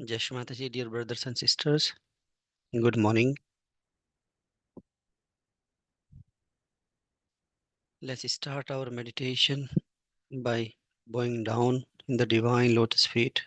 Jai Shri Mataji, dear brothers and sisters, good morning. Let's start our meditation by bowing down in the divine lotus feet.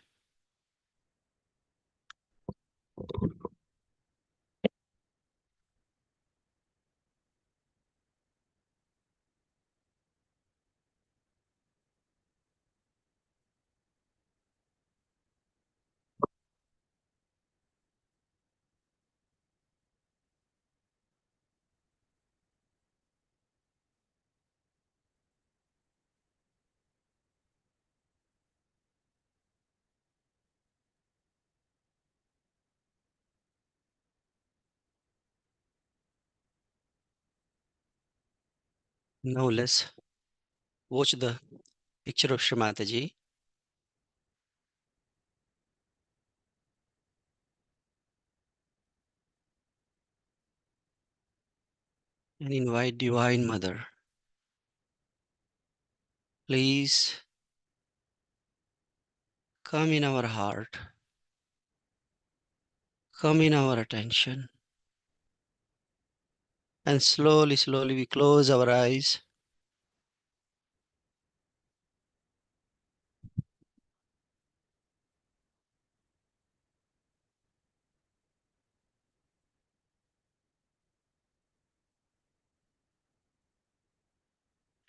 Now let's watch the picture of Shri Mataji and invite Divine Mother. Please come in our heart, come in our attention, and slowly we close our eyes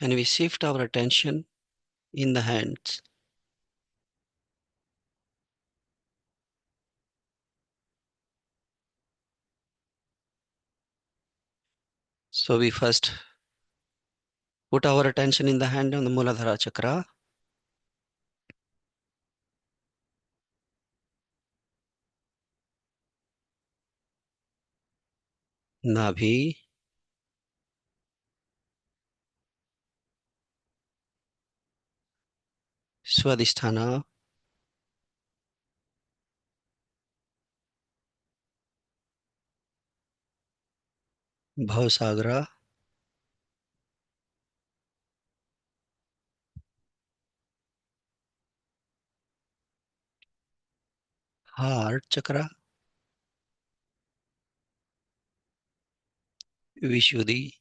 and we shift our attention in the hands. So we first put our attention in the hand on the Muladhara Chakra. Nabhi, Swadhisthana, Bhavsagra, Heart Chakra, Vishuddhi,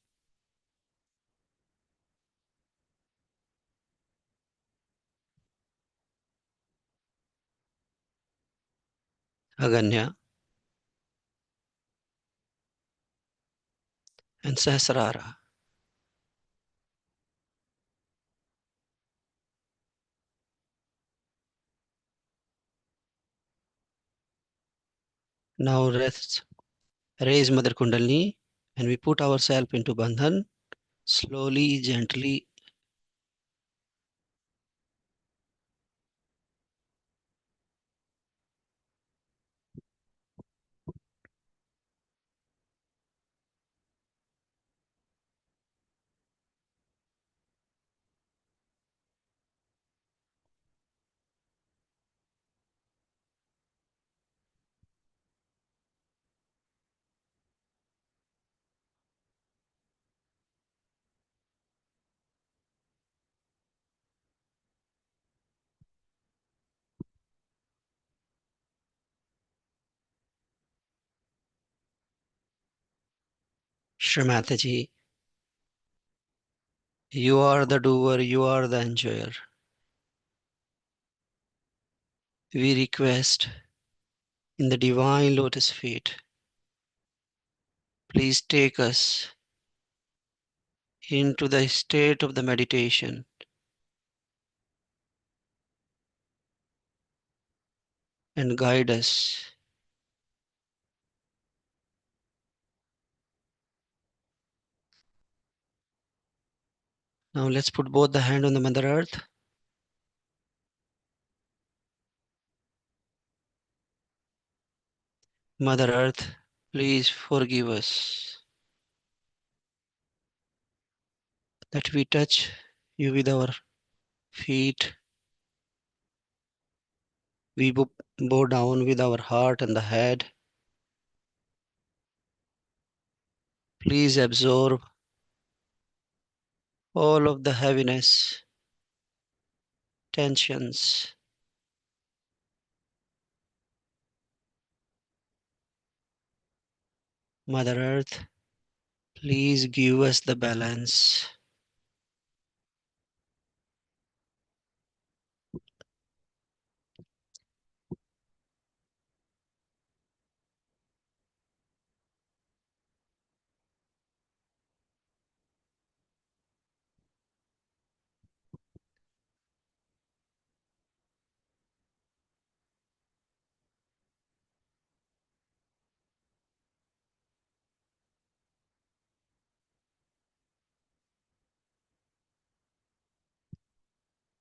Aganya, and Sahasrara. Now let's raise Mother Kundalini and we put ourselves into Bandhan slowly, gently. Shri Mataji, you are the doer, you are the enjoyer. We request in the divine lotus feet, please take us into the state of the meditation and guide us. Now let's put both the hand on the Mother Earth. Mother Earth, please forgive us that we touch you with our feet. We bow down with our heart and the head. Please absorb all of the heaviness, tensions, Mother Earth, please give us the balance.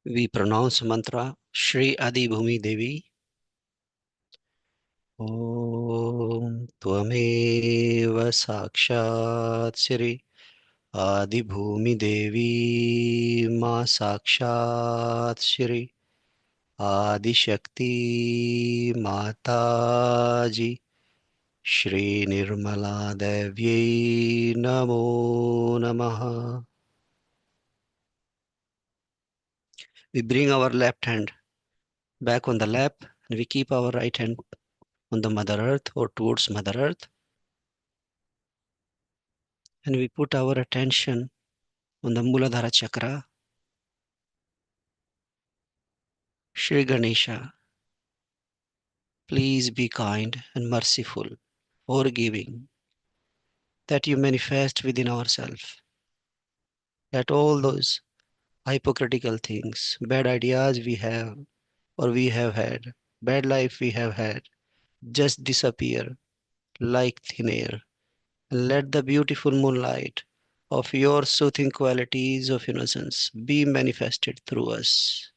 We pronounce mantra Shri Adi Bhumi Devi. Om Tvameva Sakshat Shri Adi Bhumi Devi Ma Sakshat Shri Adi Shakti Mata Ji Shri Nirmala Devi Namo Namaha. We bring our left hand back on the lap and we keep our right hand on the Mother Earth or towards Mother Earth, and we put our attention on the Muladhara Chakra. Shri Ganesha, please be kind and merciful, forgiving, that you manifest within ourselves. Let all those hypocritical things, bad ideas we have or we have had, bad life we have had, just disappear like thin air. Let the beautiful moonlight of your soothing qualities of innocence be manifested through us.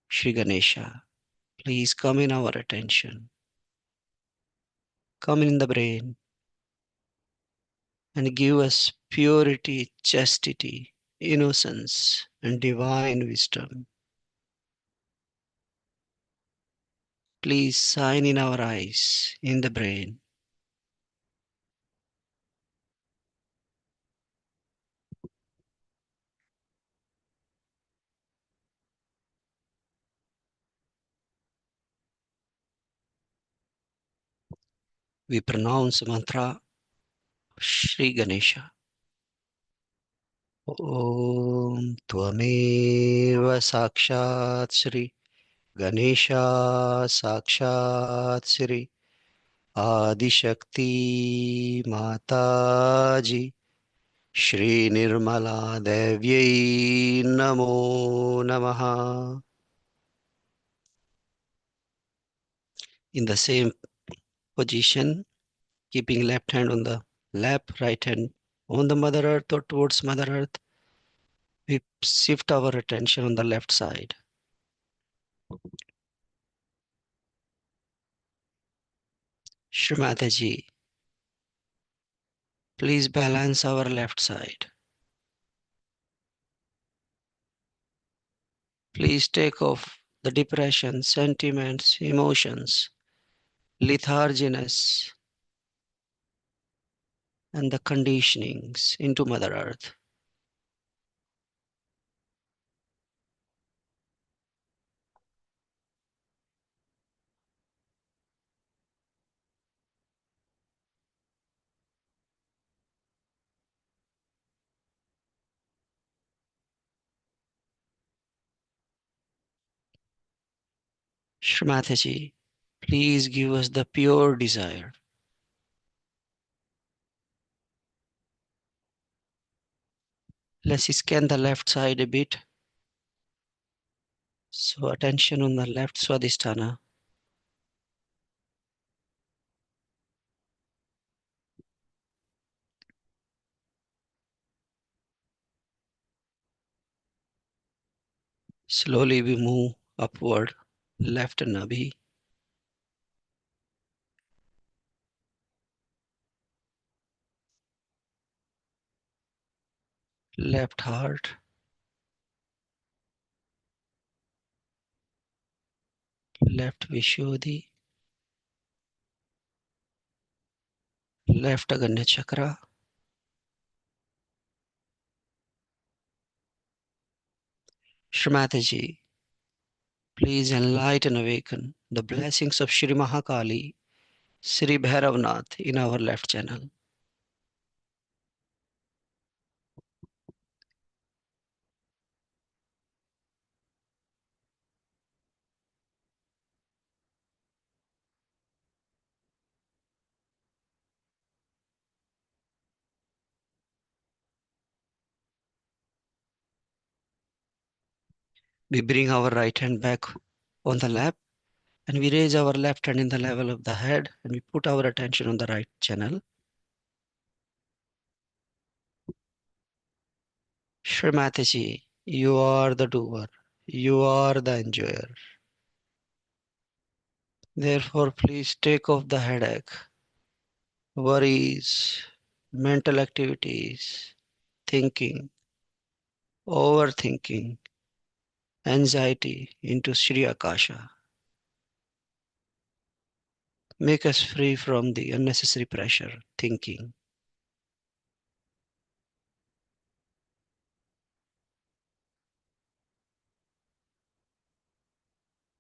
Shri Ganesha, please come in our attention, come in the brain, and give us purity, chastity, innocence, and divine wisdom. Please shine in our eyes, in the brain. We pronounce mantra Shri Ganesha. Om Tvameva Sakshat Shri Ganesha Sakshat Shri Adi Shakti Mataji Shri Nirmala Devyai Namo Namaha. In the same position, keeping left hand on the lap, right hand on the Mother Earth or towards Mother Earth, we shift our attention on the left side. Shrimataji, please balance our left side. Please take off the depression, sentiments, emotions, letharginess, and the conditionings into Mother Earth. Shrimataji, please give us the pure desire. Let's scan the left side a bit. So attention on the left Swadhisthana. Slowly we move upward, left nabhi, left heart, left Vishuddhi, left Aganya Chakra. Shrimataji, please enlighten, awaken the blessings of Shri Mahakali, Sri Bhairavnath in our left channel. We bring our right hand back on the lap and we raise our left hand in the level of the head and we put our attention on the right channel. Shri Mataji, you are the doer, you are the enjoyer. Therefore, please take off the headache, worries, mental activities, thinking, overthinking, anxiety into Sri Akasha. Make us free from the unnecessary pressure, thinking.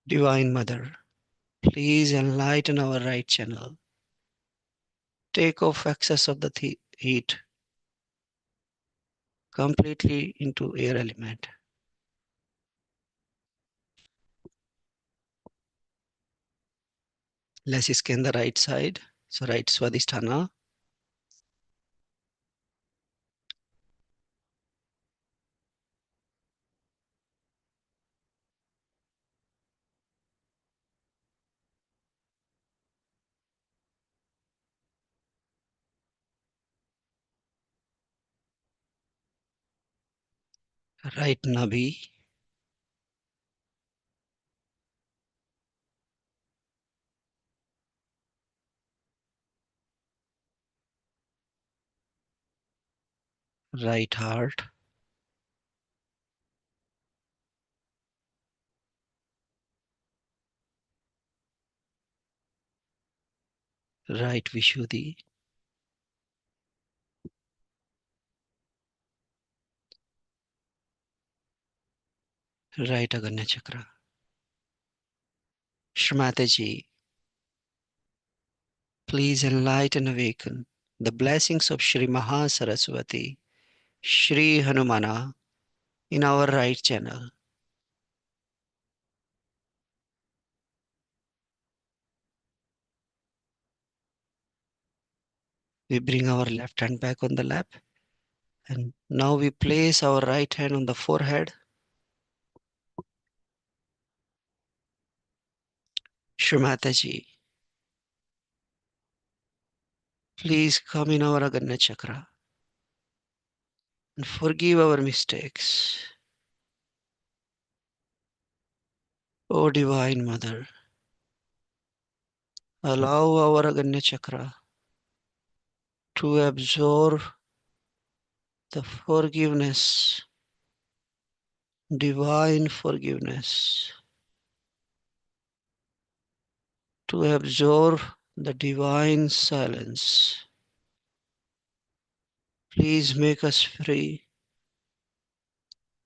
Divine Mother, please enlighten our right channel. Take off excess of the heat completely into air element. Let's scan the right side. So right Swadhisthana. Right Nabi. Right heart. Right Vishuddhi. Right Aganya Chakra. Shrimataji, please enlighten and awaken the blessings of Shri Mahasaraswati, Shri Hanumana in our right channel. We bring our left hand back on the lap and now we place our right hand on the forehead. Shrimataji, please come in our Aganya Chakra and forgive our mistakes. O Divine Mother, allow our Aganya Chakra to absorb the forgiveness, divine forgiveness, to absorb the divine silence. Please make us free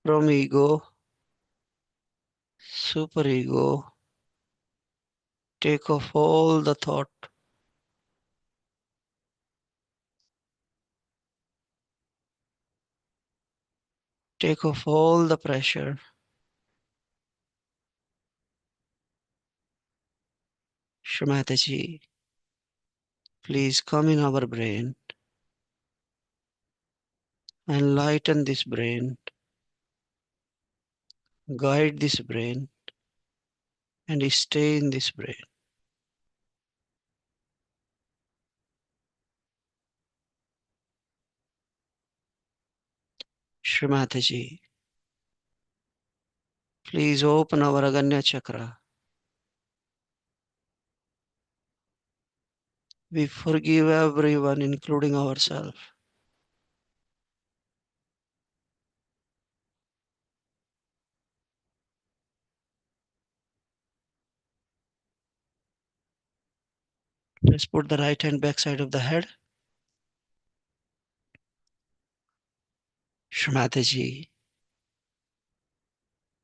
from ego, superego. Take off all the thought. Take off all the pressure. Shrimataji, please come in our brain, enlighten this brain, guide this brain, and stay in this brain. Shrimataji, please open our Aganya Chakra. We forgive everyone, including ourselves. Let's put the right hand backside of the head. Shrimataji,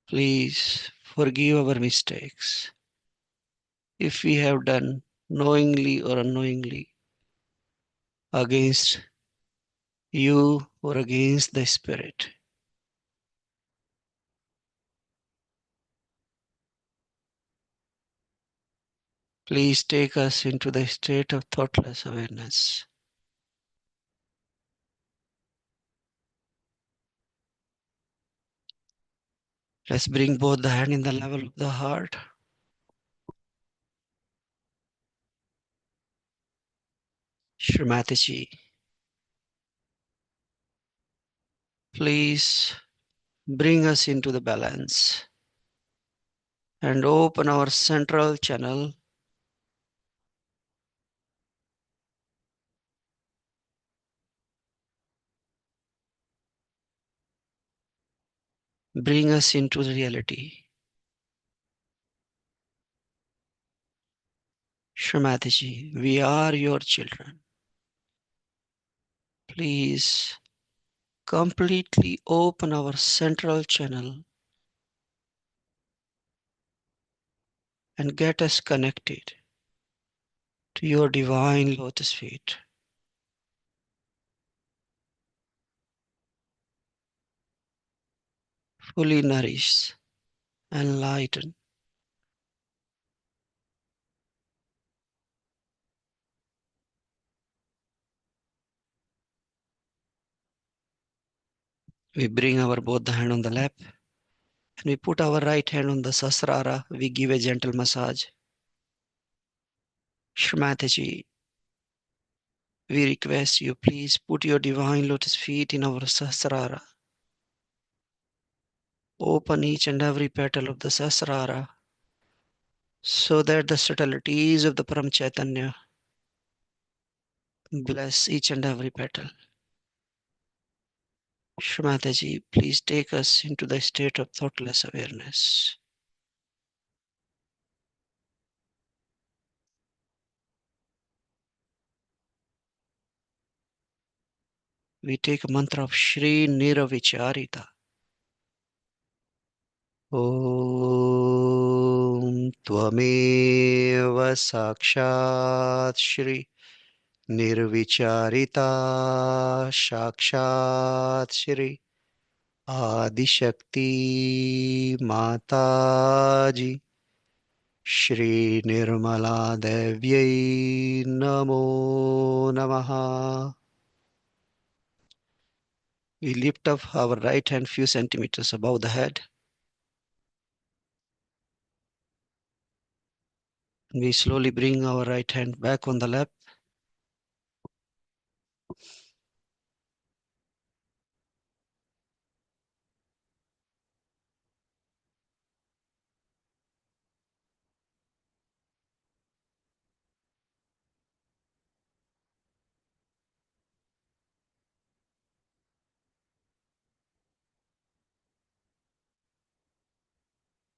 please forgive our mistakes. if we have done knowingly or unknowingly against you or against the Spirit. Please take us into the state of thoughtless awareness. Let's bring both the hand in the level of the heart. Shrimati, please bring us into the balance and open our central channel. Bring us into reality. Shrimati, we are your children. Please completely open our central channel and get us connected to your divine lotus feet. Fully nourished, enlightened. We bring our both the hand on the lap and we put our right hand on the Sasrara. We give a gentle massage. Shrimati, we request you, please put your divine lotus feet in our Sasrara. Open each and every petal of the Sasrara so that the subtleties of the Param Chaitanya bless each and every petal. Shrimati, please take us into the state of thoughtless awareness. We take a mantra of Shri Niravicharita. Om Tvameva Sakshat Shri Nirvicharita Sakshat Shri Adishakti Mataji Shri Nirmala Devyai Namo Namaha. We lift up our right hand few centimeters above the head. We slowly bring our right hand back on the lap.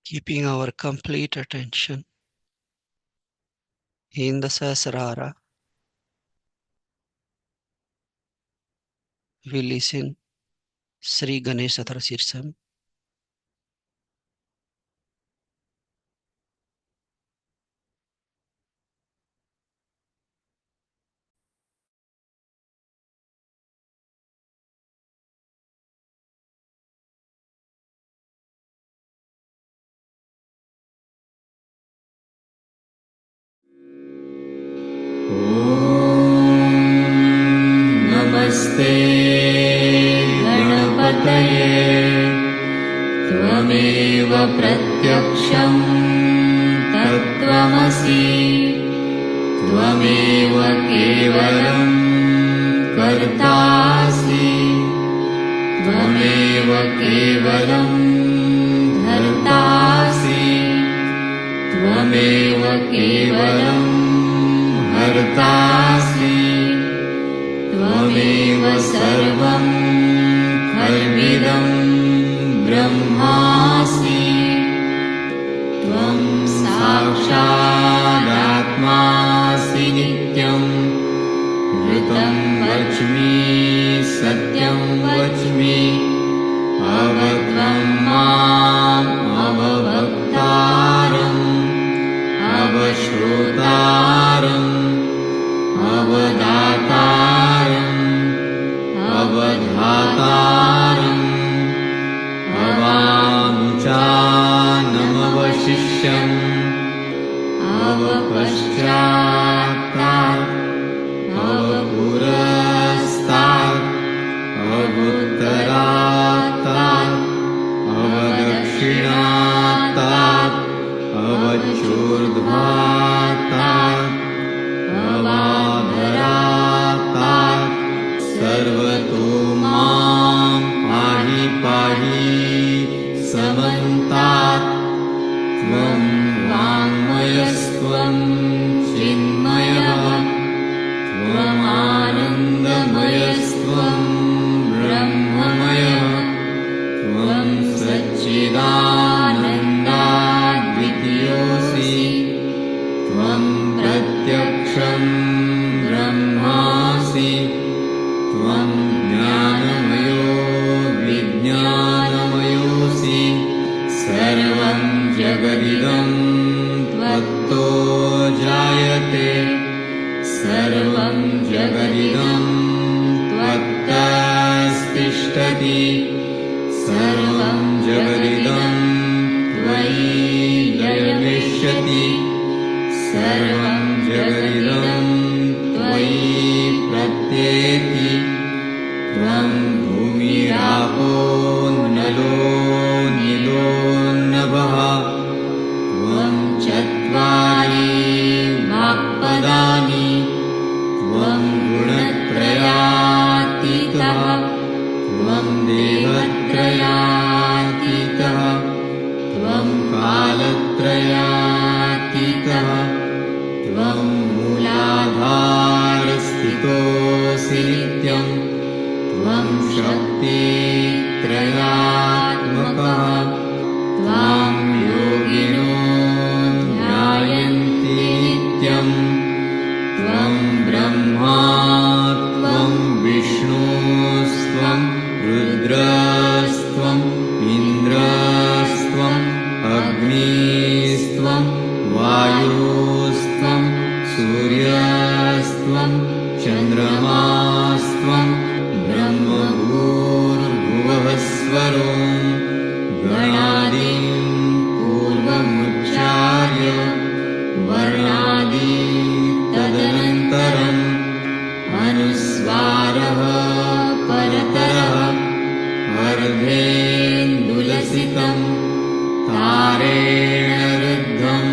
Keeping our complete attention in the Sahasrara, we listen Sri Ganesha Sirsam. नमस्ते गणपतये त्वमेव प्रत्यक्षं तत्त्वमसि त्वमेव केवलं कर्तासि त्वमेव केवलं धर्तासि त्वमेव केवलं हर्तासि त्वमेव सर्वं खल्विदं ब्रह्मासि त्वं साक्षादात्मासि नित्यं ऋतं वच्मि सत्यं वच्मि अवत्वं माम् अवभक्तारम् अवश्रोतारम् अवदातारम् अवधातारम् अवानुचानमवशिष्यम् अवपश्चात्तात् अवपुरस्तात् अवुत्तरात्तात् अवदक्षिणात्तात् अवचोर्ध्वात्तात् अवाधरात्तात् सर्वतो मां पाहि पाहि समन्तात् त्वं वाङ्मयस्त्वं चिन्मयः त्वमानन्दमयस्त्वं ब्रह्ममयः त्वं सच्चिदानन्दाद्वितीयोऽसि त्वं प्रत्यक्षं ब्रह्मासि त्वं ज्ञानमयो विज्ञानमयोऽसि सर्वं जगदिदं त्वत्तो जायते सर्वं जगदिदं त्वत्तस्तिष्ठति सर्वं जगदिदं त्वयि लयमिष्यति सर्वं जगदिदं त्वयि प्रत्येति त्वं भूमिरापो नलो नीलो नभः त्वं चत्वारि वाक्पदानि त्वं गुणत्रयातीतः त्वं देहत्रयातीतः त्वं कालत्रयातीतः त्वं मूलाधारस्थितोऽसि नित्यं त्वं शक्तित्रयात्मकः त्वां योगिनो ध्यायन्ति नित्यं त्वं ब्रह्मा त्वं विष्णुस्त्वं रुद्रस्त्वम् इन्द्रस्त्वम् अग्निस्त्वं वायुस्त्वं सूर्यस्त्वं चन्द्रमास्त्वं ब्रह्मभूर्भुवः स्वरो गणादिं पूर्वमुच्चार्य वर्णादि तदनन्तरम् अनुस्वारः परतरः अर्धेन्दुलसितं तारेण रुद्धम्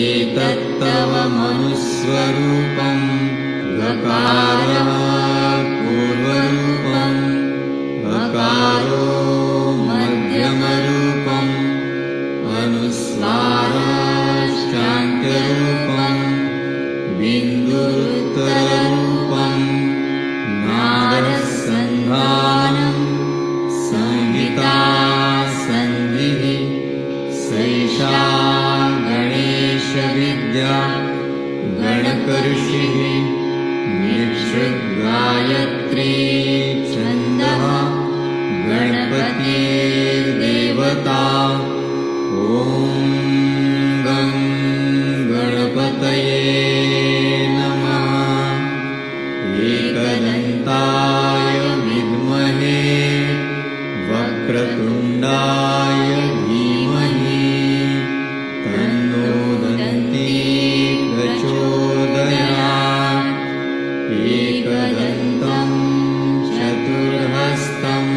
एतत्तव मनुस्वरूपं गकारः पूर्वरूपम् अकारो मध्यमरूपम् अनुस्वाराश्चान्त्यरूपम् बिन्दुरुत्तररूपम् नादसन्धानम् संहिता सन्धिः सैषा गणेशविद्या गणकऋषिः निःसृद्गायत्री छन्दः गणपतिर्देवता ॐ गं गणपतये नमः एकदन्ताय विद्महे वक्रतुण्डाय धीमहि तन्नो दन्ती प्रचोदयात् एकदन्तं चतुर्हस्तं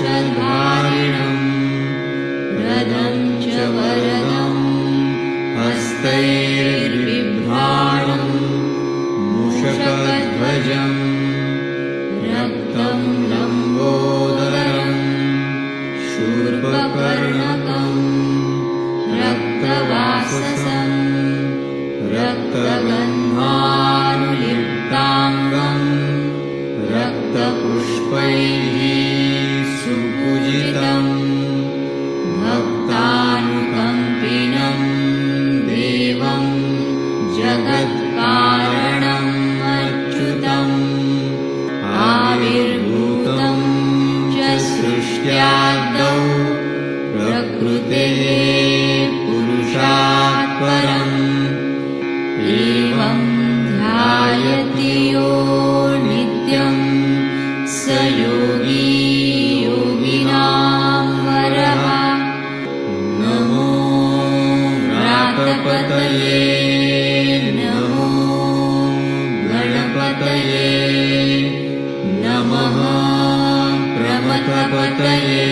पाशमङ्कुशधारिणं रथं च वरदं हस्तैर्बिभ्राणं मूषकध्वजं रक्तं लम्बोदरं शूर्पकर्णकं रक्तवाससं रक्तगन्धानुलिप्ताङ्गं रक्तपुष्पैः सुपूजितं भक्तानुकम्पिनं देवं जगत्कारणम् अच्युतम् यो नित्यं स योगी योगिनां वरः। नमो व्रातपतये नमो गणपतये नमः प्रमथपतये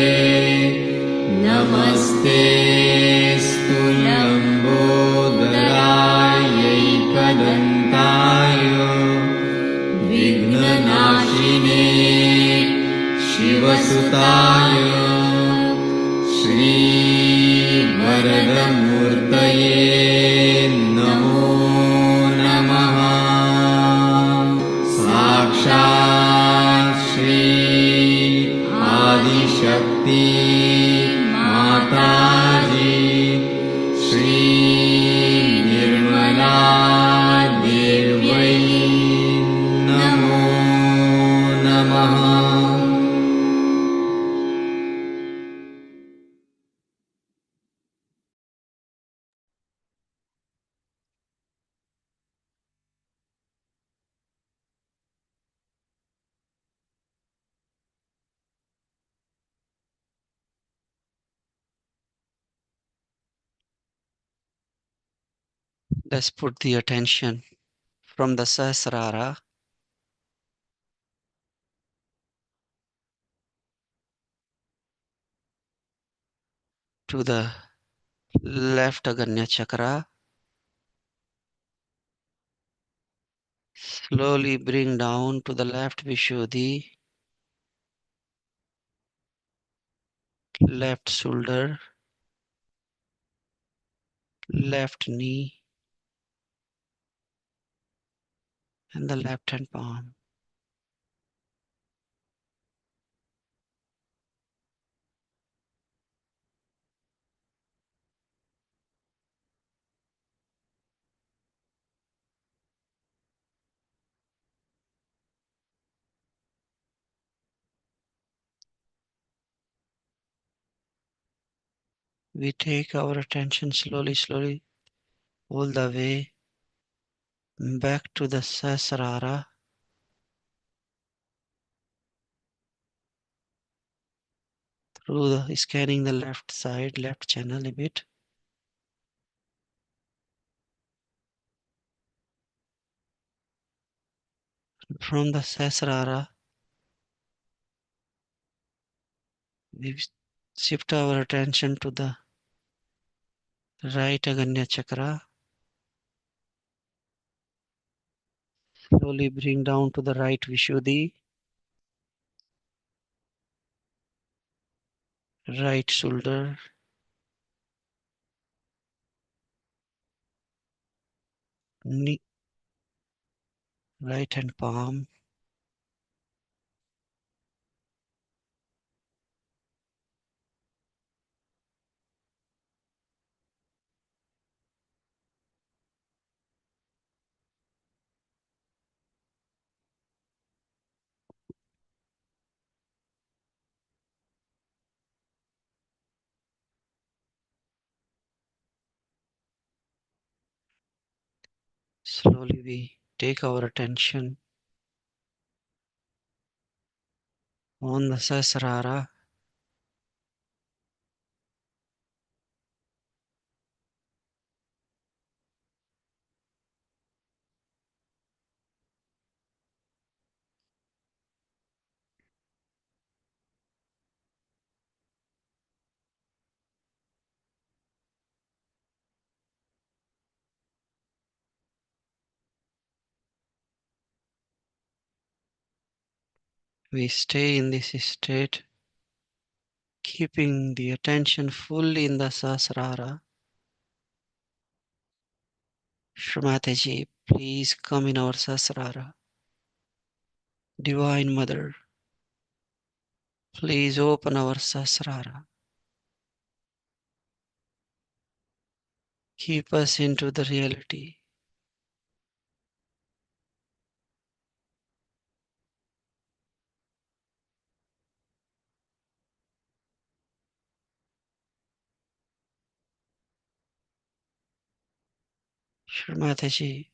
नमस्ते स्तुलम्बोदरायैकदन्ताय विघ्ननाशिने शिवसुताय श्रीवरदमूर्तये नमो नमः। साक्षात् श्री आदिशक्ति माताजी श्री निर्मला देव्यै नमो नमः। Let's put the attention from the Sahasrara to the left Aganya Chakra. Slowly bring down to the left Vishuddhi, left shoulder, left knee, and the left hand palm. We take our attention slowly, slowly, all the way back to the Sahasrara. Through the scanning the left side, left channel a bit. From the Sahasrara, we shift our attention to the right Aganya Chakra. Slowly bring down to the right Vishuddhi, right shoulder, knee, right hand palm, slowly we take our attention on the Sahasrara. We stay in this state, keeping the attention fully in the Sahasrara. Shrimataji, please come in our Sahasrara. Divine Mother, please open our Sahasrara. Keep us into the reality. Shrimataji,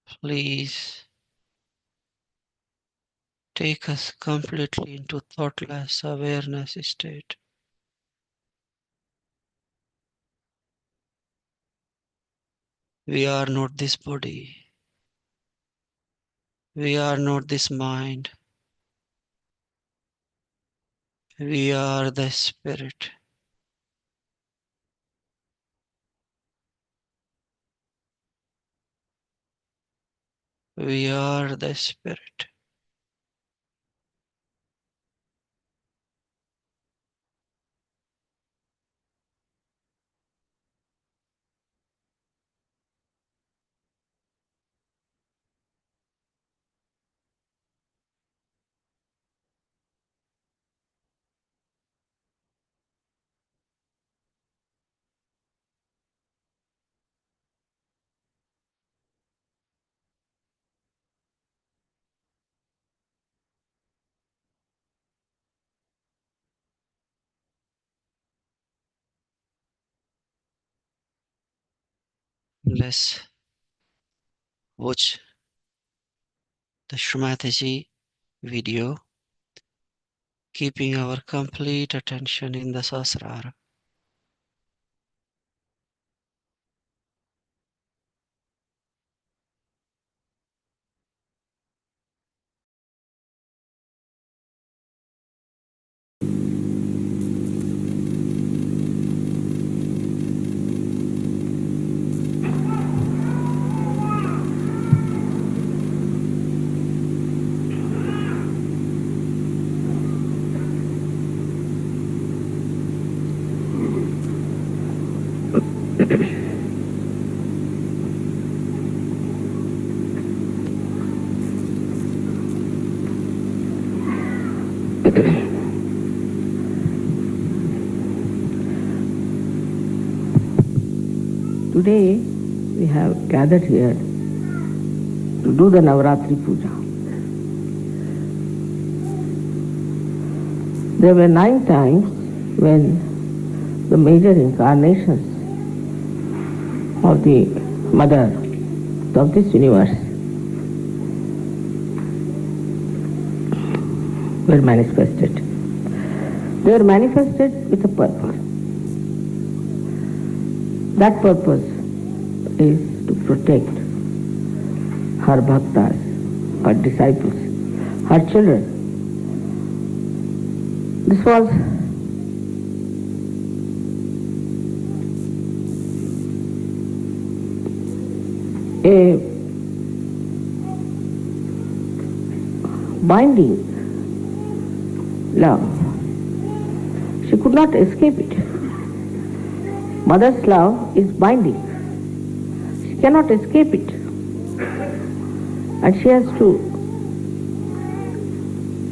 Please take us completely into thoughtless awareness state. We are not this body. We are not this mind. We are the spirit. We are the spirit. Let's watch the Shmataji video, keeping our complete attention in the Sasrara. Today we have gathered here to do the Navaratri Puja. There were 9 times when the major incarnations of the Mother of this universe were manifested. They were manifested with a purpose. That purpose is to protect her bhaktas, her disciples, her children. This was a binding love. She could not escape it. Mother's love is binding. She cannot escape it. And she has to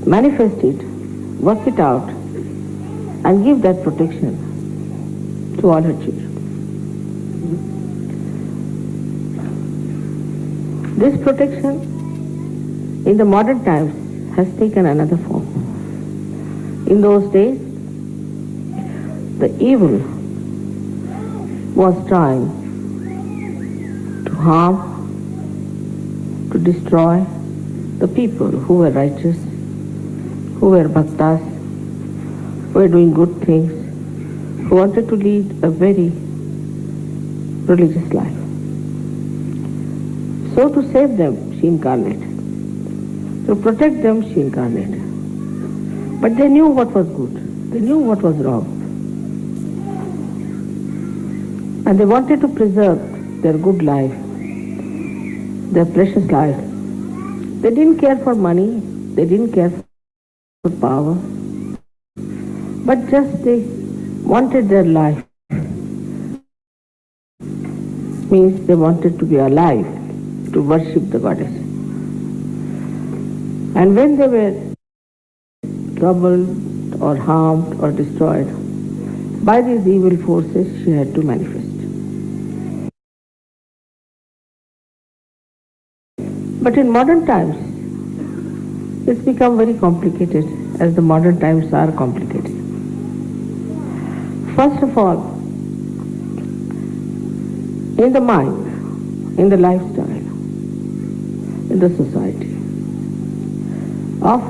manifest it, work it out, and give that protection to all her children. This protection in the modern times has taken another form. In those days, the evil was trying to harm, to destroy the people who were righteous, who were bhaktas, who were doing good things, who wanted to lead a very religious life. So to save them, she incarnated. To protect them, she incarnated. But they knew what was good. They knew what was wrong. And they wanted to preserve their good life, their precious life. They didn't care for money, they didn't care for power, but just they wanted their life. Means they wanted to be alive, to worship the goddess. And when they were troubled or harmed or destroyed by these evil forces, she had to manifest. But in modern times, it's become very complicated, as the modern times are complicated. First of all, in the mind, in the lifestyle, in the society of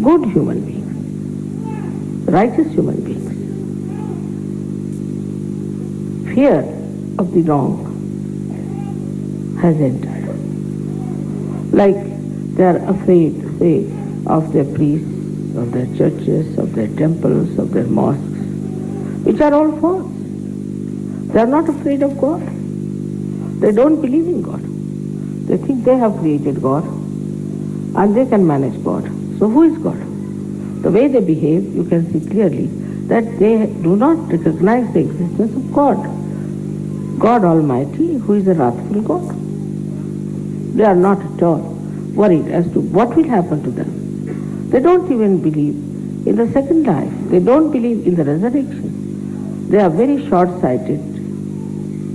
good human beings, righteous human beings. Fear of the wrong has entered. Like they are afraid, say, of their priests, of their churches, of their temples, of their mosques, which are all false. They are not afraid of God. They don't believe in God. They think they have created God and they can manage God. So who is God? The way they behave, you can see clearly that they do not recognize the existence of God. God Almighty, who is a wrathful God. They are not at all worried as to what will happen to them. They don't even believe in the second life. They don't believe in the resurrection. They are very short-sighted,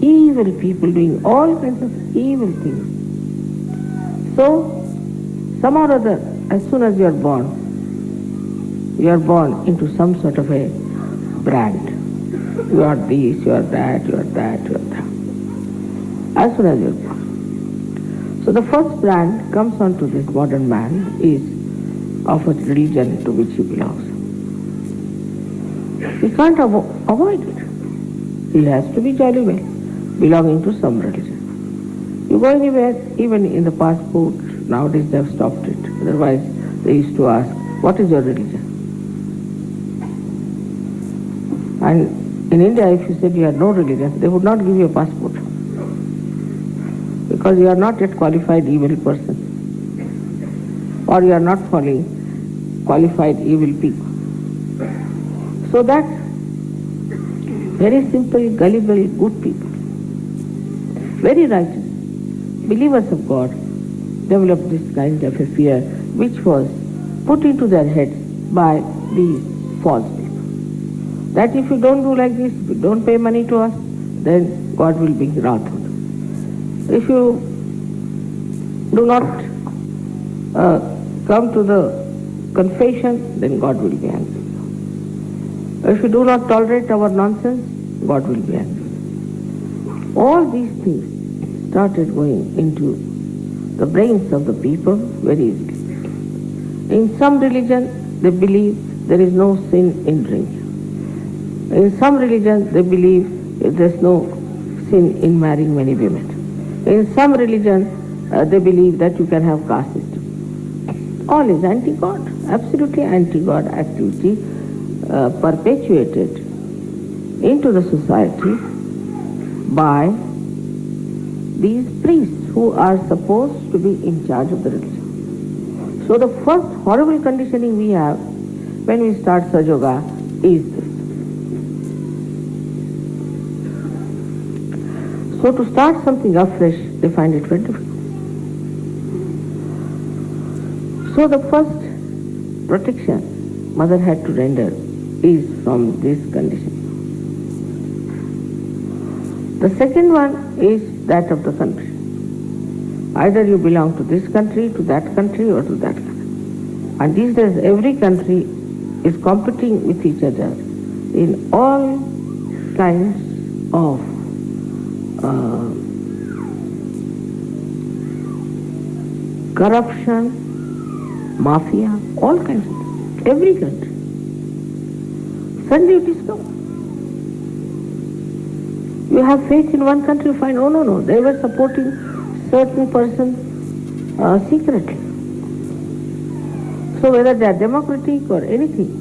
evil people doing all kinds of evil things. So, somehow or other, as soon as you are born into some sort of a brand. You are this, you are that, you are that, you are that. As soon as you are born. So the first brand comes onto this modern man is of a religion to which he belongs. He can't avoid it. He has to be jolly well, belonging to some religion. You go anywhere, even in the passport, nowadays they have stopped it. Otherwise, they used to ask, what is your religion? And in India, if you said you had no religion, they would not give you a passport. Because you are not yet qualified evil person. Or you are not following qualified evil people. So that very simple, gullible, good people, very righteous, believers of God, developed this kind of a fear which was put into their heads by these false people. That if you don't do like this, if you don't pay money to us, then God will be wrathful. If you do not come to the confession, then God will be angry. If you do not tolerate our nonsense, God will be angry. All these things started going into the brains of the people very easily. In some religion, they believe there is no sin in drinking. In some religion, they believe there is no sin in marrying many women. In some religion, they believe that you can have caste system. All is anti-God, absolutely anti-God activity perpetuated into the society by these priests who are supposed to be in charge of the religion. So the first horrible conditioning we have when we start Sahaja Yoga is this. So to start something afresh, they find it very difficult. So the first protection Mother had to render is from this condition. The second one is that of the country. Either you belong to this country, to that country, or to that country. And these days every country is competing with each other in all kinds of corruption, mafia, all kinds of things. Every country. Suddenly you discover. You have faith in one country, you find, oh no, they were supporting certain person secretly. So whether they are democratic or anything,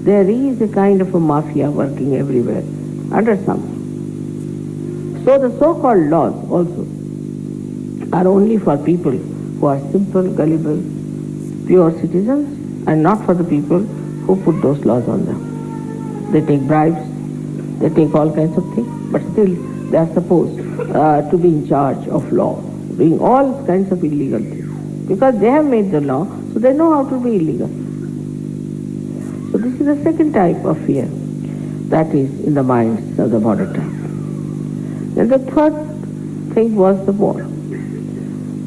there is a kind of a mafia working everywhere under something. So the so-called laws also are only for people who are simple, gullible, pure citizens, and not for the people who put those laws on them. They take bribes, they take all kinds of things, but still they are supposed to be in charge of law, doing all kinds of illegal things. Because they have made the law, so they know how to be illegal. So this is the second type of fear that is in the minds of the modern time. Then the third thing was the war.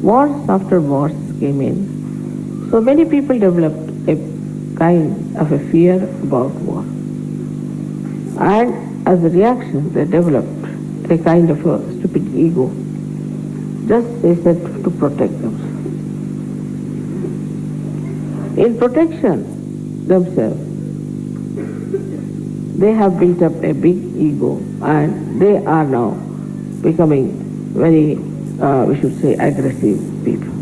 Wars after wars came in. So many people developed a kind of a fear about war. And as a reaction, they developed a kind of a stupid ego, just they said to protect themselves. In protection themselves, they have built up a big ego and they are now becoming very, we should say, aggressive people.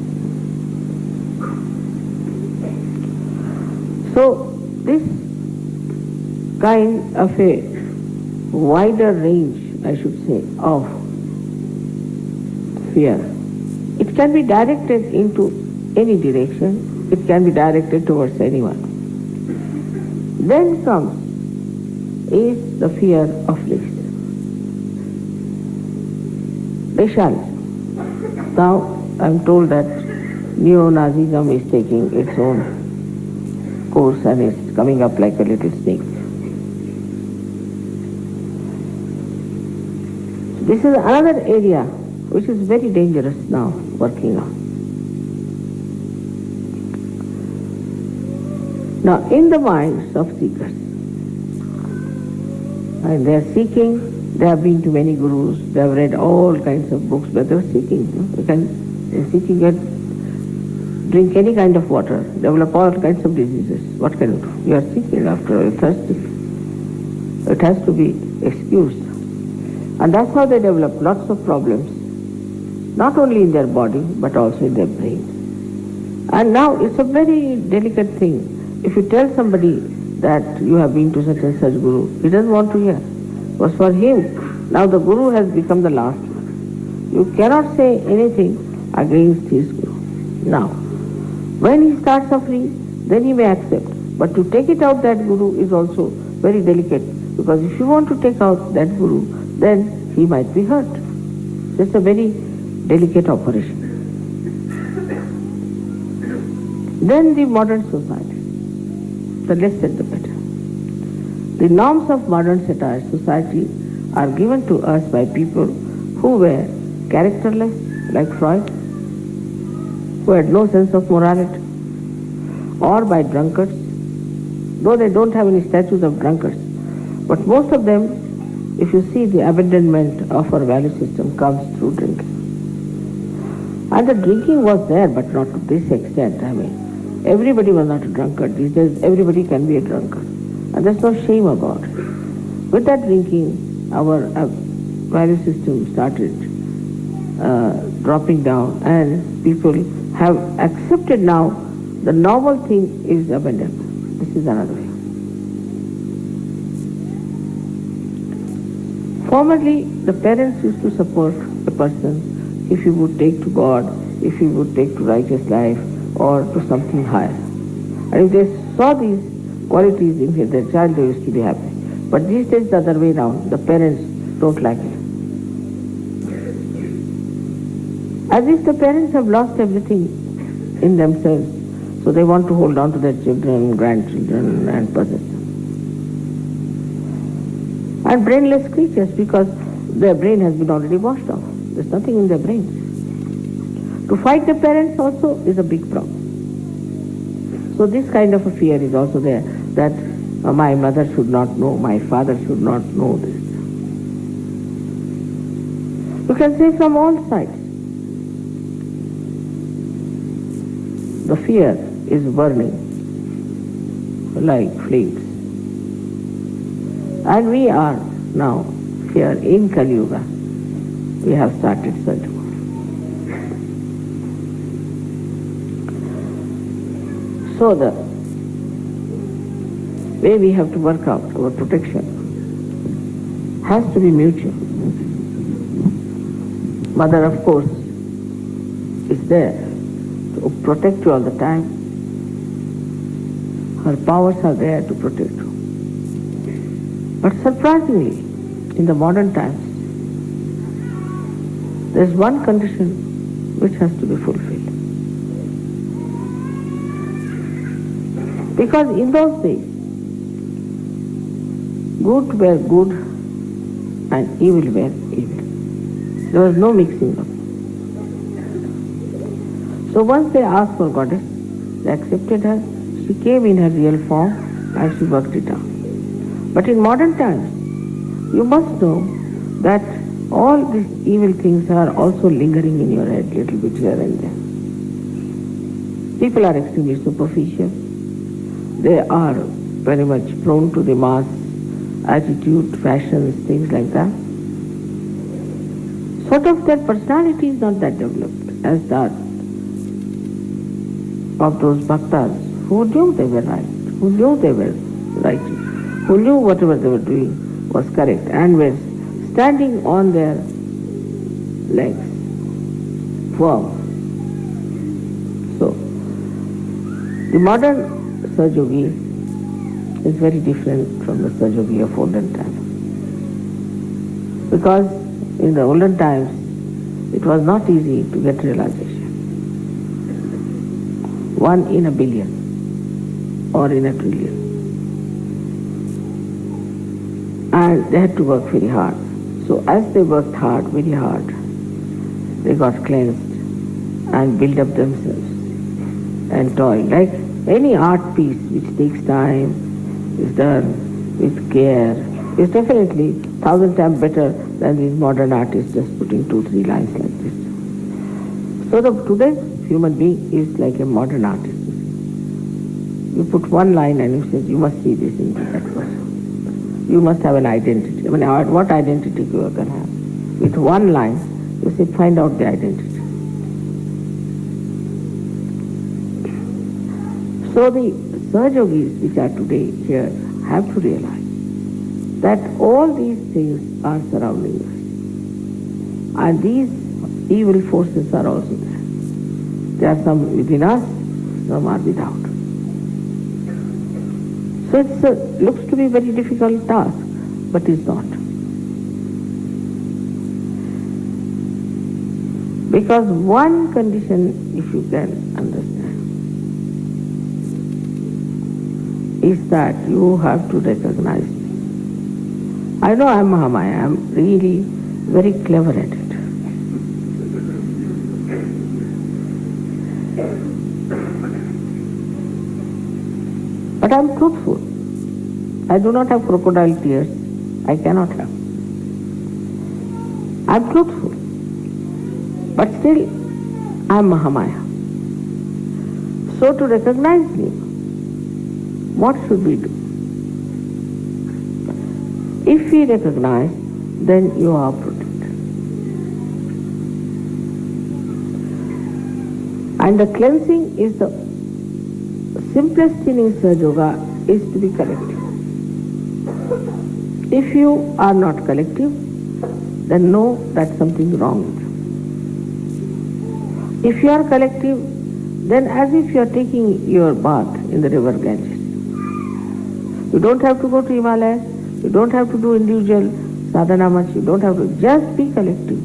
So this kind of a wider range, I should say, of fear, it can be directed into any direction, it can be directed towards anyone. Then comes is the fear of least. They shall. Now I am told that neo-Nazism is taking its own course and is coming up like a little snake. This is another area which is very dangerous now working on. Now in the minds of seekers, and they are seeking, they have been to many gurus, they have read all kinds of books, but they are seeking. They are seeking it, drink any kind of water, develop all kinds of diseases. What can you do? You are seeking after all, thirsty. It has to be excused. And that's how they develop lots of problems, not only in their body, but also in their brain. And now it's a very delicate thing. If you tell somebody that you have been to such and such guru, he doesn't want to hear. Because for him, now the guru has become the last one. You cannot say anything against his guru. Now, when he starts suffering, then he may accept. But to take it out that guru is also very delicate. Because if you want to take out that guru, then he might be hurt. It's a very delicate operation. Then the modern society. The less said the better. The norms of modern society are given to us by people who were characterless, like Freud, who had no sense of morality, or by drunkards, though they don't have any statues of drunkards. But most of them, if you see the abandonment of our value system comes through drinking. And the drinking was there, but not to this extent. I mean, everybody was not a drunkard. These days, everybody can be a drunkard. And there's no shame about it. With that drinking, our value system started dropping down, and people have accepted now the normal thing is abandonment. This is another way. Formerly, the parents used to support a person if he would take to God, if he would take to righteous life, or to something higher. And if they saw these qualities in their child, they used to be happy. But these days, the other way around, the parents don't like it. As if the parents have lost everything in themselves, so they want to hold on to their children, grandchildren, and possess them. And brainless creatures, because their brain has been already washed off. There's nothing in their brains. To fight the parents also is a big problem. So this kind of a fear is also there, that my mother should not know, my father should not know this. You can say from all sides. The fear is burning like flames. And we are now here in Kali Yuga. We have started such. So the way we have to work out our protection has to be mutual. Mother, of course, is there to protect you all the time. Her powers are there to protect you. But surprisingly, in the modern times, there is one condition which has to be fulfilled. Because in those days, good were good and evil were evil. There was no mixing up. So once they asked for goddess, they accepted her, she came in her real form and she worked it out. But in modern times, you must know that all these evil things are also lingering in your head little bit here and there. People are extremely superficial. They are very much prone to the mass attitude, fashions, things like that. Sort of their personality is not that developed as that of those bhaktas who knew they were right, who knew they were righteous, who knew whatever they were doing was correct and were standing on their legs firm. So, the modern Sahaja is very different from the Sahaja of olden times. Because in the olden times, it was not easy to get realization. 1 in a billion or in a trillion. And they had to work very hard. So as they worked hard, very hard, they got cleansed and built up themselves and toiled. Like any art piece which takes time, is done with care, is definitely 1,000 times better than these modern artists just putting 2-3 lines like this. So today's human being is like a modern artist. You put one line and you say, you must see this into that person. You must have an identity. I mean, what identity you can have? With one line, you say, find out the identity. So the Sahajogis which are today here have to realize that all these things are surrounding us. And these evil forces are also there. There are some within us, some are without. So it looks to be a very difficult task, but it's not. Because one condition, if you can understand, is that you have to recognize me. I know I'm Mahamaya, I'm really very clever at it. But I'm truthful. I do not have crocodile tears. I cannot have. I'm truthful. But still, I'm Mahamaya. So to recognize me, what should we do? If we recognize, then you are protected. And the cleansing is the simplest thing in Sahaja Yoga is to be collective. If you are not collective, then know that something is wrong with you. If you are collective, then as if you are taking your bath in the river Ganges. You don't have to go to Himalayas, you don't have to do individual sadhana much, you don't have to, just be collective.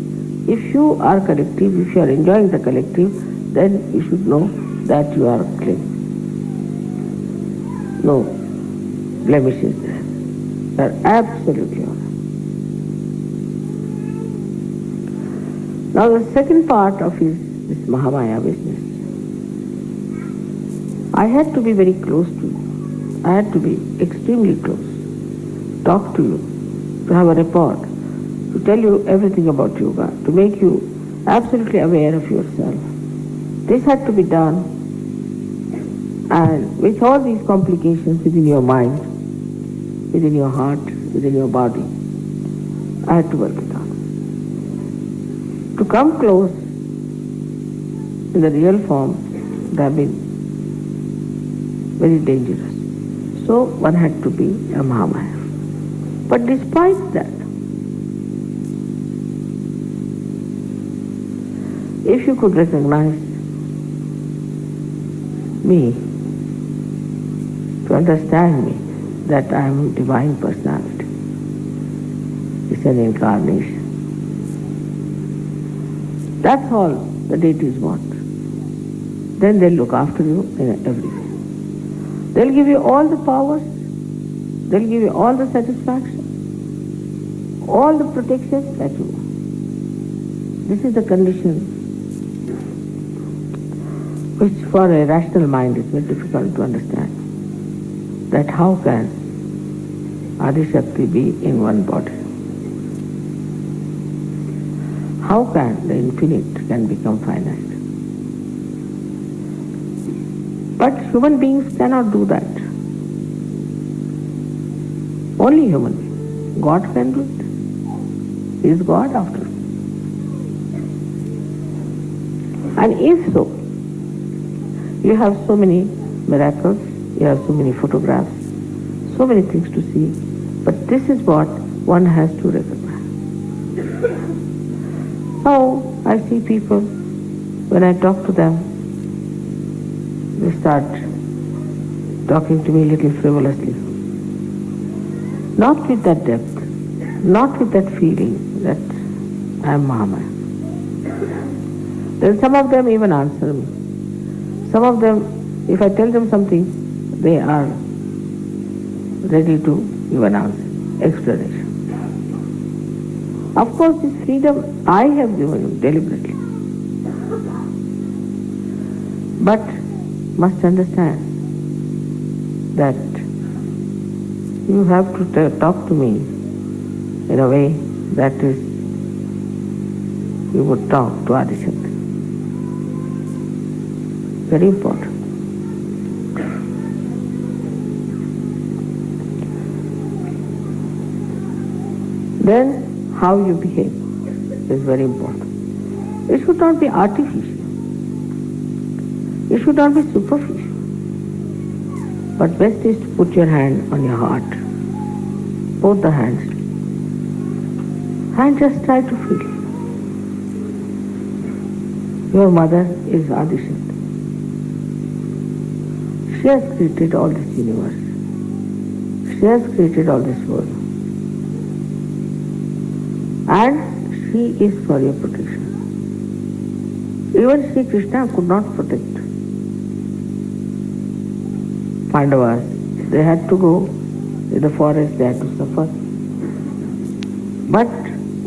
If you are collective, if you are enjoying the collective, then you should know that you are clean. No blemishes there. They are absolutely all. Now the second part of this Mahamaya business, I had to be very close to you. I had to be extremely close. Talk to you, to have a report, to tell you everything about yoga, to make you absolutely aware of yourself. This had to be done, and with all these complications within your mind, within your heart, within your body, I had to work it out. To come close in the real form would have been very dangerous. So one had to be a Mahamaya. But despite that, if you could recognize me, to understand me, that I am divine personality, it's an incarnation. That's all the deities want. Then they'll look after you in every way. They'll give you all the powers, they'll give you all the satisfaction, all the protection that you want. This is the condition which for a rational mind is very difficult to understand. That how can Adi Shakti be in one body? How can the infinite can become finite? But human beings cannot do that. Only human being. God can do it. He is God after all. And if so, you have so many miracles, you have so many photographs, so many things to see, but this is what one has to recognize. Now, I see people, when I talk to them, they start talking to me a little frivolously. Not with that depth, not with that feeling that I am Mahamaya. Then some of them even answer me. Some of them, if I tell them something, they are ready to even answer, explanation. Of course, this freedom I have given you deliberately. But must understand that you have to talk to me in a way that is, you would talk to Adishakti. Very important. Then how you behave is very important. It should not be artificial. It should not be superficial. But best is to put your hand on your heart, both the hands, and just try to feel. Your mother is Adishakti. She has created all this universe. She has created all this world. And she is for your protection. Even Sri Krishna could not protect Pandavas. They had to go in the forest, they had to suffer. But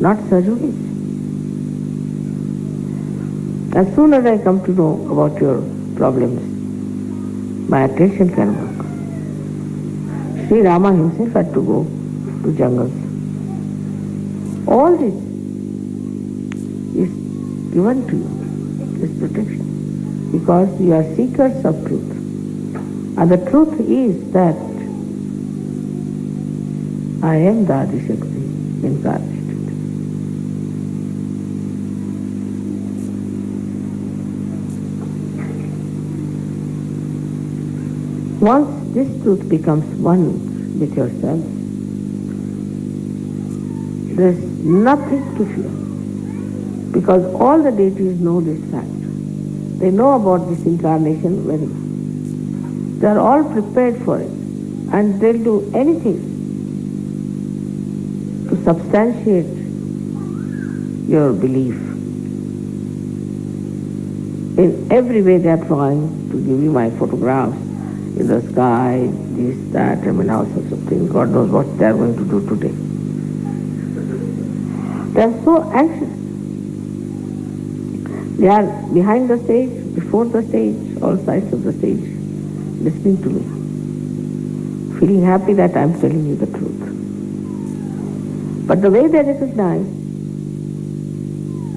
not Sahaja. As soon as I come to know about your problems, my attention can work. Sri Rama himself had to go to jungles. All this is given to you, this protection, because you are seekers of truth. And the truth is that I am the Adishakti incarnated. Once this truth becomes one with yourself, there is nothing to fear, because all the deities know this fact. They know about this incarnation very well. They are all prepared for it, and they'll do anything to substantiate your belief. In every way they are trying to give you my photographs in the sky, this, that, all sorts of things. God knows what they are going to do today. They are so anxious. They are behind the stage, before the stage, all sides of the stage, listening to me, feeling happy that I am telling you the truth. But the way they recognize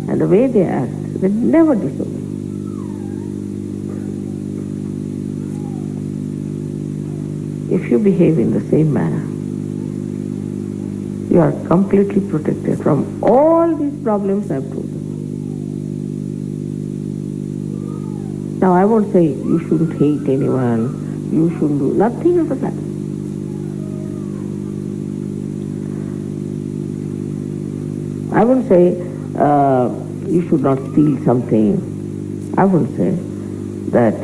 and the way they act, they never disobey. If you behave in the same manner, you are completely protected from all these problems I have told you. Now I won't say you shouldn't hate anyone, you shouldn't do nothing of the kind. I won't say you should not steal something. I won't say that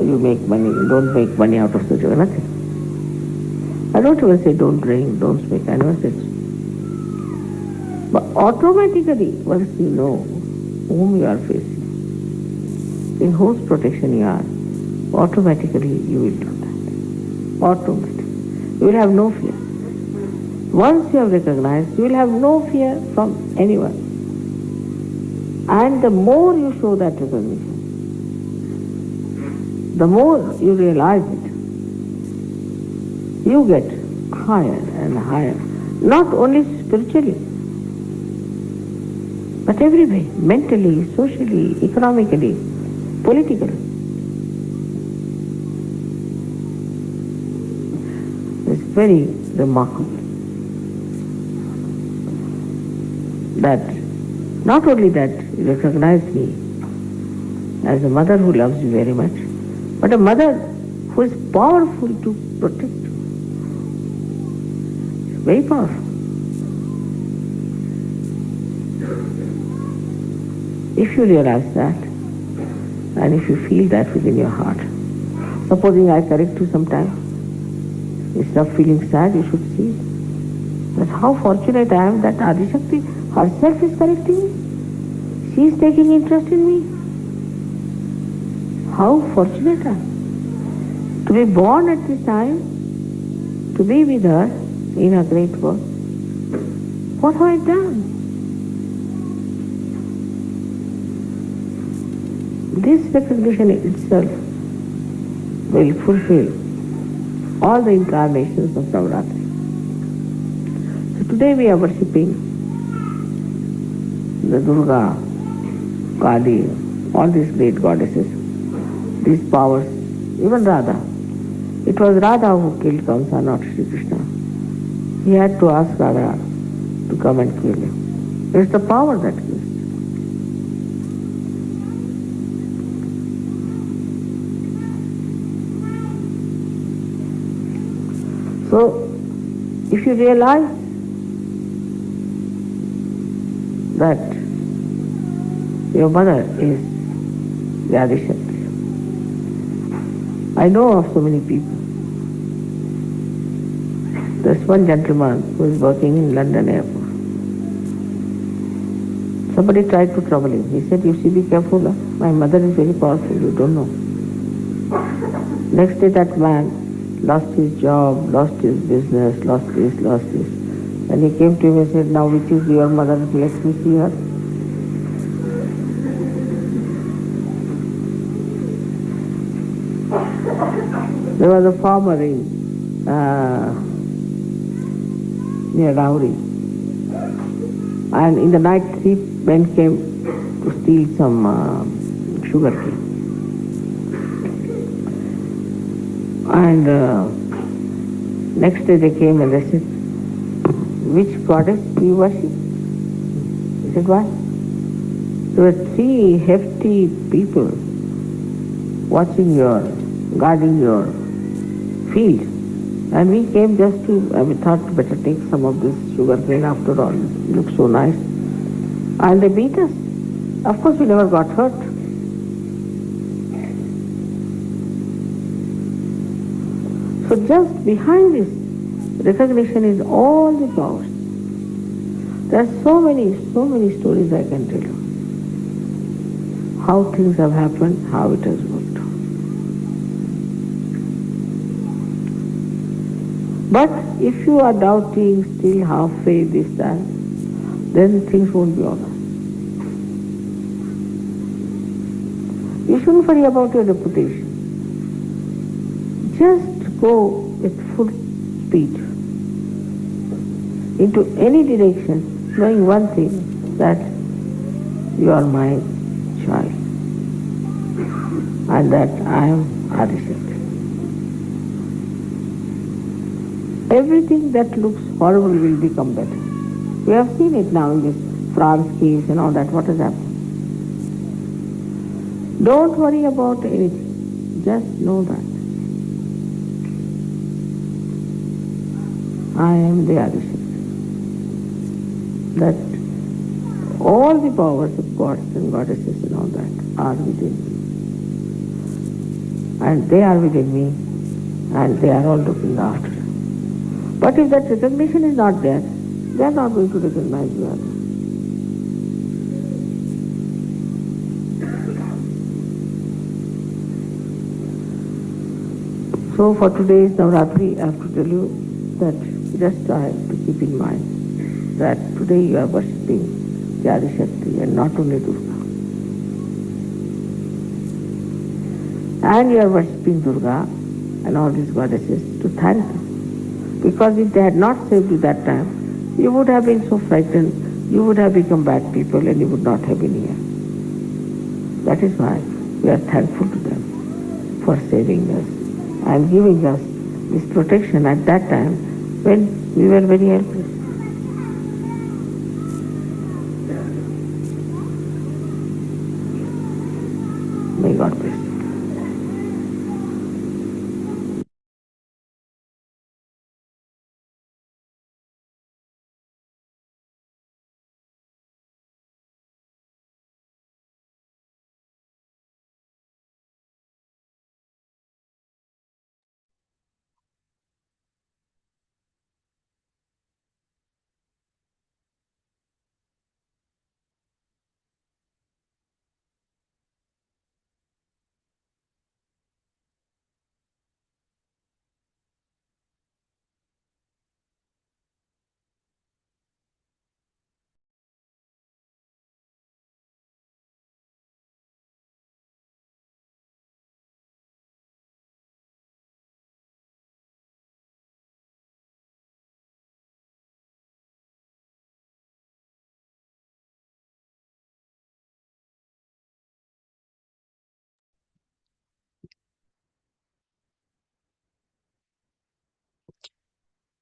you make money, don't make money out of such a nothing. I don't even say don't drink, don't smoke, I never said so. But automatically, once you know whom you are facing, in whose protection you are, automatically you will do that. Automatically. You will have no fear. Once you have recognized, you will have no fear from anyone. And the more you show that recognition, the more you realize it, you get higher and higher, not only spiritually, but every way, mentally, socially, economically, politically. It's very remarkable. That not only that you recognize me as a mother who loves you very much, but a mother who is powerful to protect you. Very powerful. If you realize that, and if you feel that within your heart, supposing I correct you sometime, instead of feeling sad, you should see that how fortunate I am that Adishakti herself is correcting me. She is taking interest in me. How fortunate I am to be born at this time, to be with her in her great work. What have I done? This recognition itself will fulfill all the incarnations of Navratri. So today we are worshipping the Durga, Kali, all these great goddesses, these powers, even Radha. It was Radha who killed Kamsa, not Sri Krishna. He had to ask Radha to come and kill him. It's the power that kills. So, if you realize that your mother is the Adishakti, I know of so many people. There's one gentleman who is working in London airport. Somebody tried to trouble him. He said, "You see, be careful. My mother is very powerful, you don't know." Next day that man lost his job, lost his business, lost this. And he came to him and said, "Now which is your mother? Let me see her." There was a farmer in near Rauri, and in the night 3 men came to steal some sugar cane. And next day they came and they said, "Which goddess do you worship?" He said, "Why?" There were 3 hefty people watching guarding your field. And we came just to, we thought better take some of this sugar cane after all. It looks so nice. And they beat us. Of course we never got hurt. So just behind this recognition is all the powers. There are so many stories I can tell you. How things have happened, how it has worked. But if you are doubting, still halfway this time, then things won't be all right. You shouldn't worry about your reputation. Just go with full speed into any direction, knowing one thing, that you are my child and that I am Adishakti. Everything that looks horrible will become better. We have seen it now in this France case and all that, what has happened. Don't worry about anything, just know that I am the Adishakti. That all the powers of gods and goddesses and all that are within me. And they are within me, and they are all looking after. But if that recognition is not there, they are not going to recognize you. So for today's Navratri, I have to tell you that just try to keep in mind that today you are worshipping the Adishakti and not only Durga. And you are worshipping Durga and all these goddesses to thank them. Because if they had not saved you that time, you would have been so frightened, you would have become bad people and you would not have been here. That is why we are thankful to them for saving us and giving us this protection at that time when we were very helpless. May God bless you.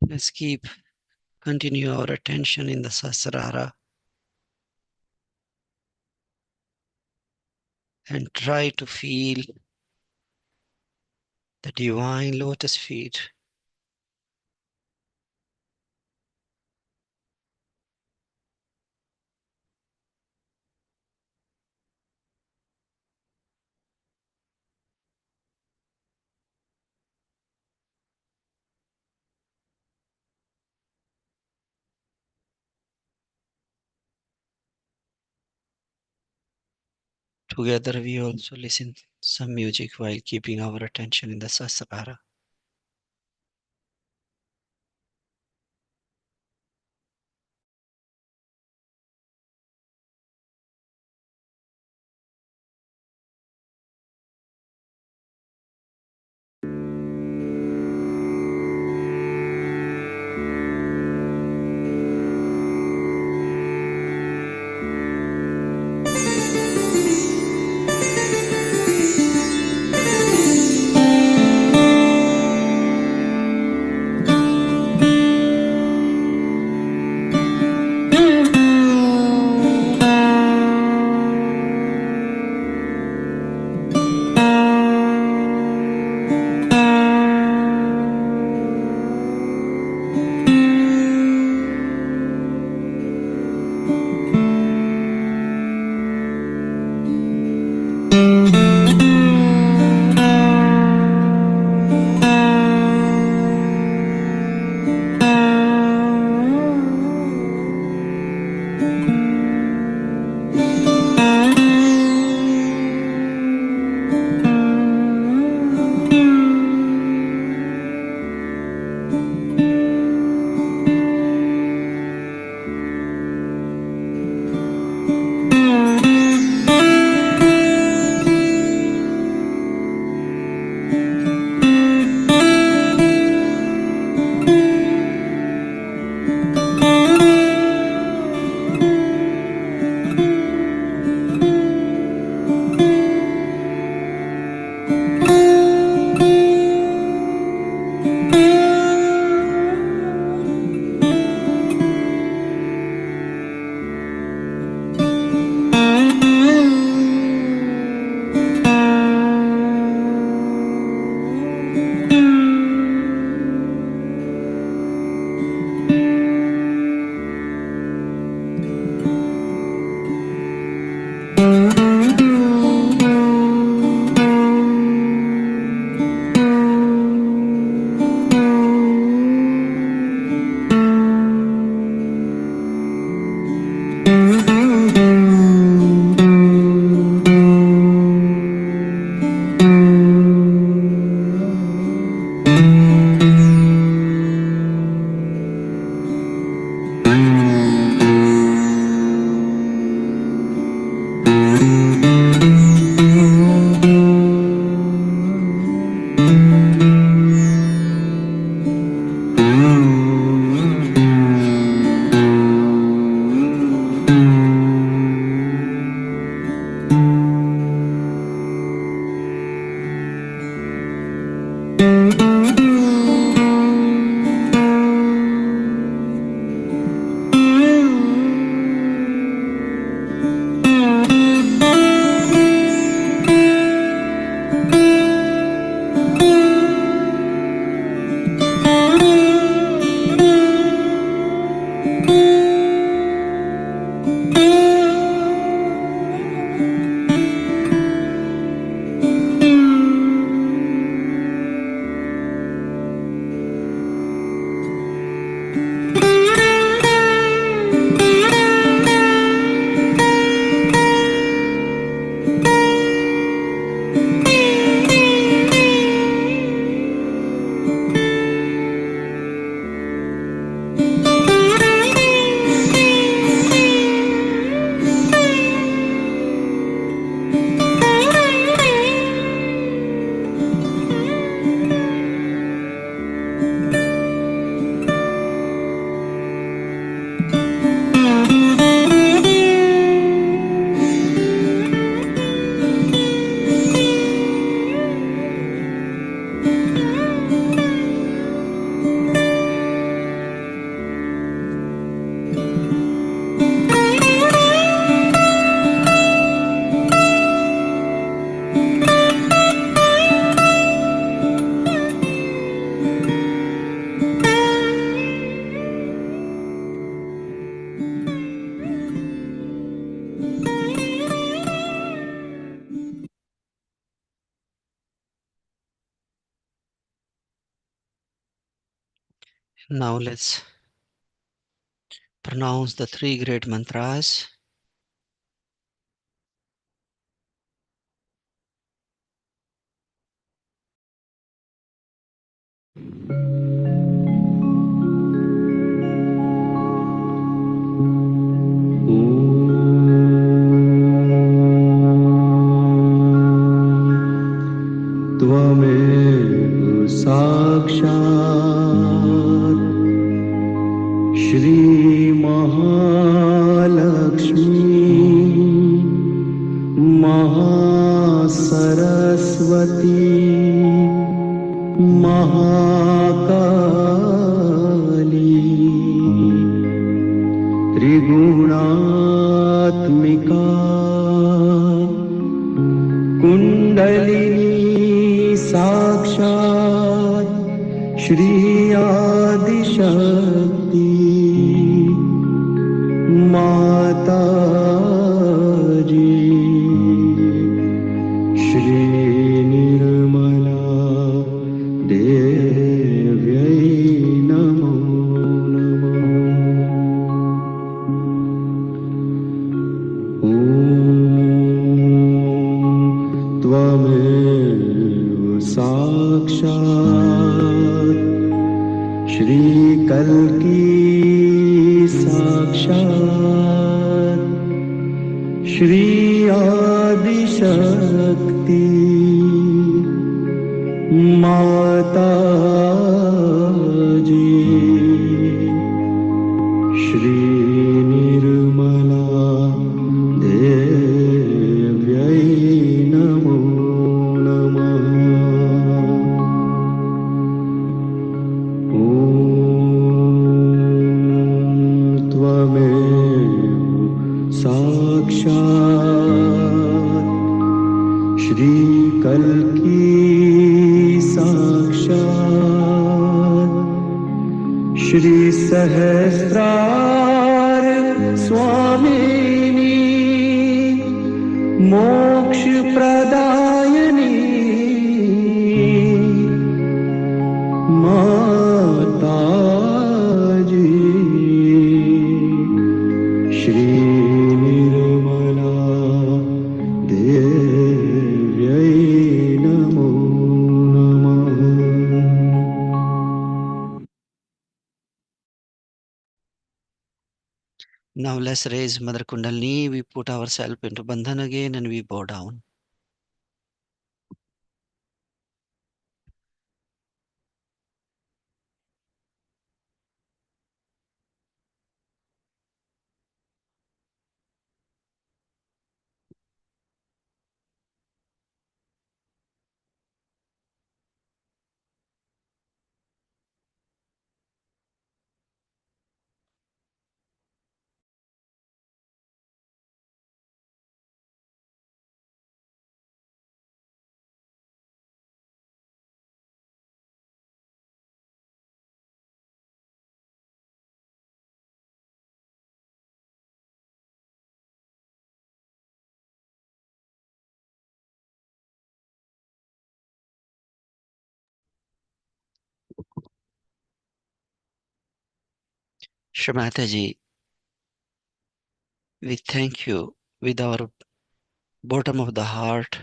Let's continue our attention in the Sahasrara and try to feel the divine lotus feet. Together, we also listen some music while keeping our attention in the Sahasrara. Now let's pronounce the three great mantras. त्वमेव साक्षात् श्रीमहालक्ष्मी महासरस्वती महाकाली त्रिगुणात्मिका कुण्डलिनी साक्षात् श्री आदिशक्ति माताजी श्री निर्मला देव्यै नमो नमः। ॐ त्वमेव साक्षात् श्रीकल्की साक्षात् श्री आदिशक्ति माताजी श्री निर्मला देव्यै नमो नमः। ॐ त्वमेव साक्षात् श्रीकल्की साक्षात् श्री सहस्रार स्वामिनी मोक्ष प्रदायिनी माताजी श्री निर्मला देव्यै नमो नमः। Now let's raise Mother Kundalini. We put ourselves into Bandhan again and we bow down. Shamataji, we thank you with our bottom of the heart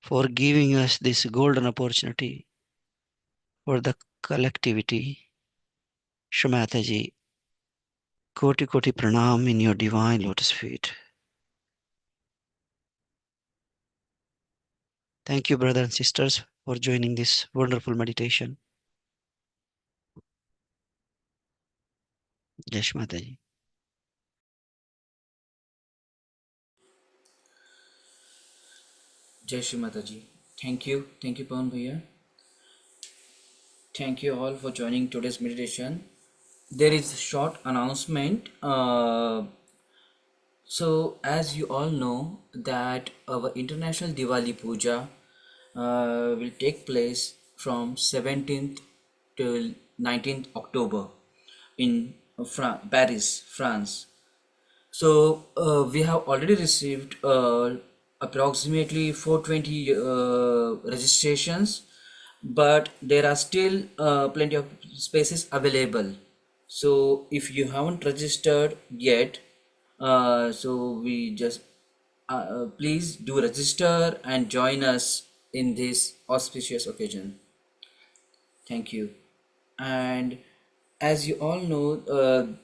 for giving us this golden opportunity for the collectivity. Shamataji, Koti Koti Pranam in your divine lotus feet. Thank you, brothers and sisters, for joining this wonderful meditation. Jai Shri Mataji. Jai Shri Mataji. Thank you Pawan Bhaiya. Thank you all for joining today's meditation. There is a short announcement. So as you all know that our International Diwali Puja will take place from 17th till 19th October in Paris, France. So we have already received approximately 420 registrations, but there are still plenty of spaces available. So if you haven't registered yet, so we just please do register and join us in this auspicious occasion. Thank you. And as you all know,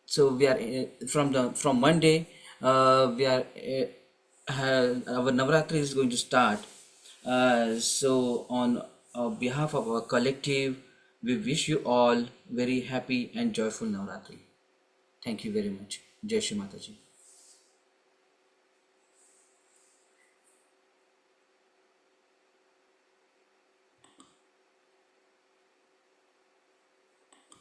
so we are from Monday, we are our Navratri is going to start. So on behalf of our collective, we wish you all very happy and joyful Navratri. Thank you very much. Jai Shri Mataji.